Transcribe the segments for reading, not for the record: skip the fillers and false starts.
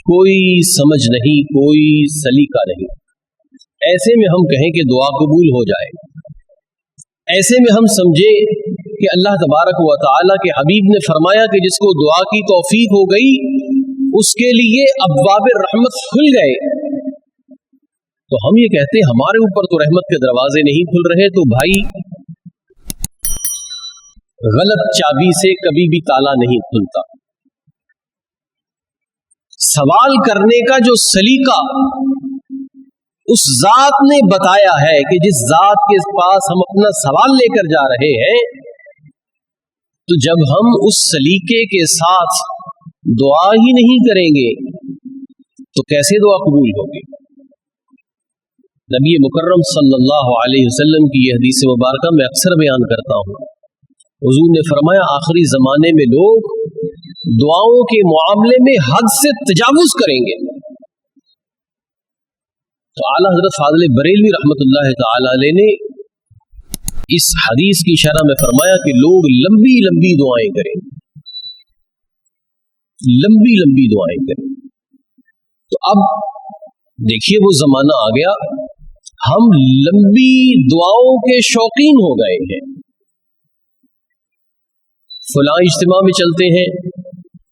कोई समझ नहीं, कोई सलीका नहीं। ऐसे में हम कहें कि दुआ कबूल हो जाए, ऐसे में हम समझें कि अल्लाह तबारक व तआला के हबीब ने फरमाया कि जिसको दुआ की तौफीक हो गई उसके लिए अब्वाब रहमत खुल गए। तो हम ये कहते हैं हमारे ऊपर तो रहमत के दरवाजे नहीं खुल रहे, तो भाई गलत चाबी से कभी भी ताला नहीं खुलता। सवाल करने का जो सलीका उस जात ने बताया है कि जिस जात के पास हम अपना सवाल लेकर जा रहे हैं, तो जब हम उस सलीके के साथ दुआ ही नहीं करेंगे तो कैसे दुआ कबूल होगी। नबी मुकर्रम सल्लल्लाहु अलैहि वसल्लम की यह हदीस मुबारका मैं अक्सर बयान करता हूँ। हुजूर ने फरमाया आखिरी जमाने में लोग दुआओं के मामले में हद से तजावुज करेंगे। तो आला हजरत फाज़िल बरेलवी रहमतुल्लाह तआला अलैह ने इस हदीस की शरह में फरमाया कि लोग लंबी लंबी दुआएं करें, लंबी लंबी दुआएं करें। तो अब देखिए वो जमाना आ गया, हम लंबी दुआओं के शौकीन हो गए हैं। फलां इज्तिमा में चलते हैं,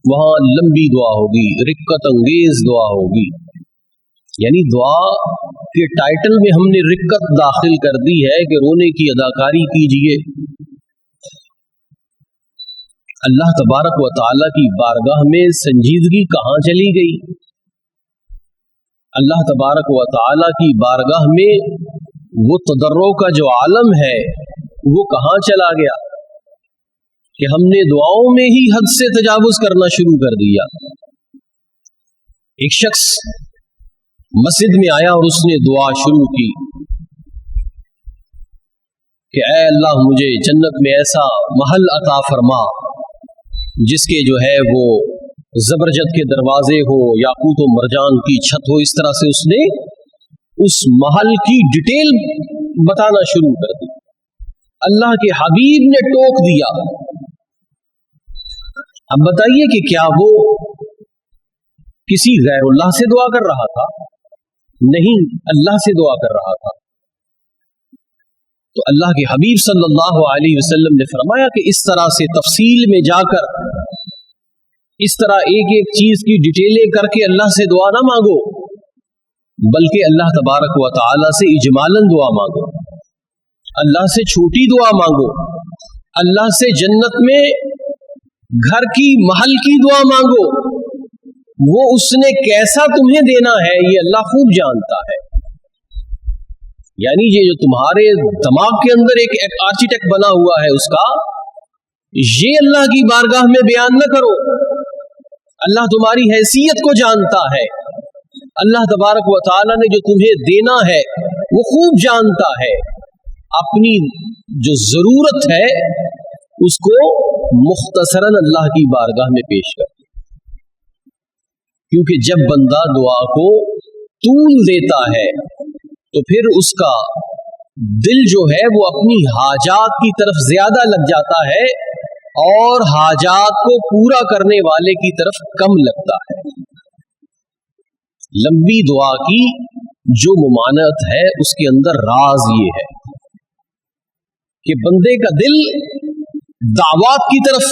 वहां लंबी दुआ होगी, रिक्कत अंगेज दुआ होगी, यानी दुआ के टाइटल में हमने रिक्कत दाखिल कर दी है कि रोने की अदाकारी कीजिए। अल्लाह तबारक व तआला की बारगाह में संजीदगी कहाँ चली गई। अल्लाह तबारक व तआला की बारगाह में वो तदर्रो का जो आलम है वो कहाँ चला गया कि हमने दुआओं में ही हद से तजावुज करना शुरू कर दिया। एक शख्स मस्जिद में आया और उसने दुआ शुरू की कि ऐ अल्लाह मुझे जन्नत में ऐसा महल अता फरमा जिसके जो है वो जबरजद के दरवाजे हो, याकूत व मरजान की छत हो। इस तरह से उसने उस महल की डिटेल बताना शुरू कर दी। अल्लाह के हबीब ने टोक दिया। अब बताइए कि क्या वो किसी गैरुल्लाह से दुआ कर रहा था? नहीं, अल्लाह से दुआ कर रहा था। तो अल्लाह के हबीब सल्लल्लाहु अलैहि वसल्लम ने फरमाया कि इस तरह से तफसील में जाकर इस तरह एक एक चीज की डिटेलें करके अल्लाह से दुआ ना मांगो, बल्कि अल्लाह तबारक व तआला से इजमालन दुआ मांगो, अल्लाह से छोटी दुआ मांगो, अल्लाह से जन्नत में घर की महल की दुआ मांगो। वो उसने कैसा तुम्हें देना है ये अल्लाह खूब जानता है। यानी ये जो तुम्हारे दिमाग के अंदर एक आर्किटेक्ट बना हुआ है उसका, ये अल्लाह की बारगाह में बयान न करो। अल्लाह तुम्हारी हैसियत को जानता है। अल्लाह तबारक व तआला ने जो तुम्हें देना है वो खूब जानता है। अपनी जो जरूरत है उसको मुख्तसरन अल्लाह की बारगाह में पेश कर, क्योंकि जब बंदा दुआ को तूल देता है तो फिर उसका दिल जो है वो अपनी हाजात की तरफ ज्यादा लग जाता है और हाजात को पूरा करने वाले की तरफ कम लगता है। लंबी दुआ की जो मुमानत है उसके अंदर राज ये है कि बंदे का दिल दावत की तरफ,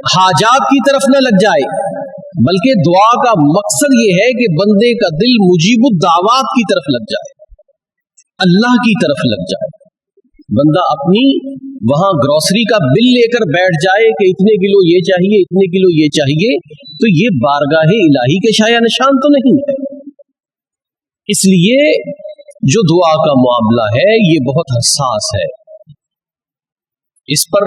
हाजात की तरफ न लग जाए, बल्कि दुआ का मकसद यह है कि बंदे का दिल मुजीबुद दावत की तरफ लग जाए, अल्लाह की तरफ लग जाए। बंदा अपनी वहां ग्रोसरी का बिल लेकर बैठ जाए कि इतने किलो ये चाहिए, इतने किलो ये चाहिए, तो ये बारगाह इलाही के शाया निशान तो नहीं है। इसलिए जो दुआ का मामला है ये बहुत हसास है। इस पर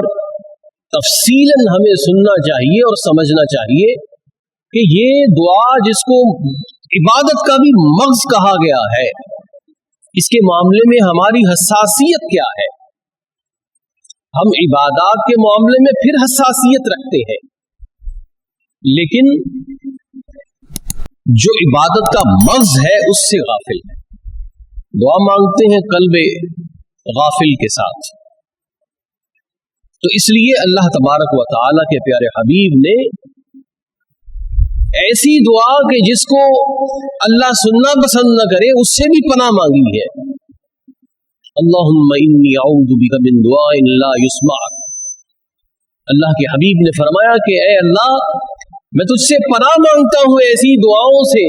तफसीलन हमें सुनना चाहिए और समझना चाहिए कि ये दुआ जिसको इबादत का भी मग़ज़ कहा गया है, इसके मामले में हमारी हसासियत क्या है। हम इबादत के मामले में फिर हसासियत रखते हैं, लेकिन जो इबादत का मग़ज़ है उससे गाफिल है। दुआ मांगते हैं कल्बे गाफिल के साथ। तो इसलिए अल्लाह तबारक व तआला के प्यारे हबीब ने ایسی دعا کہ جس کو اللہ سننا پسند نہ کرے اس سے بھی پناہ مانگی ہے. اللہم انی اعوذ بک من دعاء لا یسمع. اللہ کے حبیب نے فرمایا کہ اے اللہ میں تجھ سے پناہ مانگتا ہوں ایسی دعاؤں سے،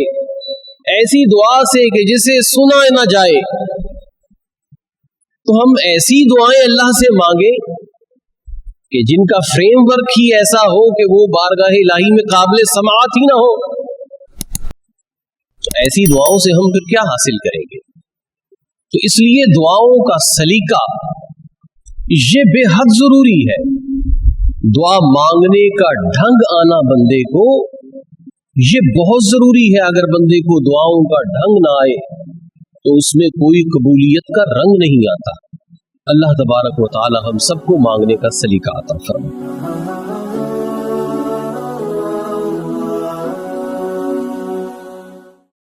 ایسی دعا سے کہ جسے سنا نہ جائے. تو ہم ایسی دعائیں اللہ سے مانگیں کہ جن کا فریم ورک ہی ایسا ہو کہ وہ بارگاہ الہی میں قابل سماعت ہی نہ ہو. تو ایسی دعاؤں سے ہم پھر کیا حاصل کریں گے؟ تو اس لیے دعاؤں کا سلیقہ یہ بے حد ضروری ہے. دعا مانگنے کا ڈھنگ آنا بندے کو یہ بہت ضروری ہے. اگر بندے کو دعاؤں کا ڈھنگ نہ آئے تو اس میں کوئی قبولیت کا رنگ نہیں آتا. اللہ تبارک و تعالی ہم سب کو مانگنے کا سلیقہ عطا فرمائے.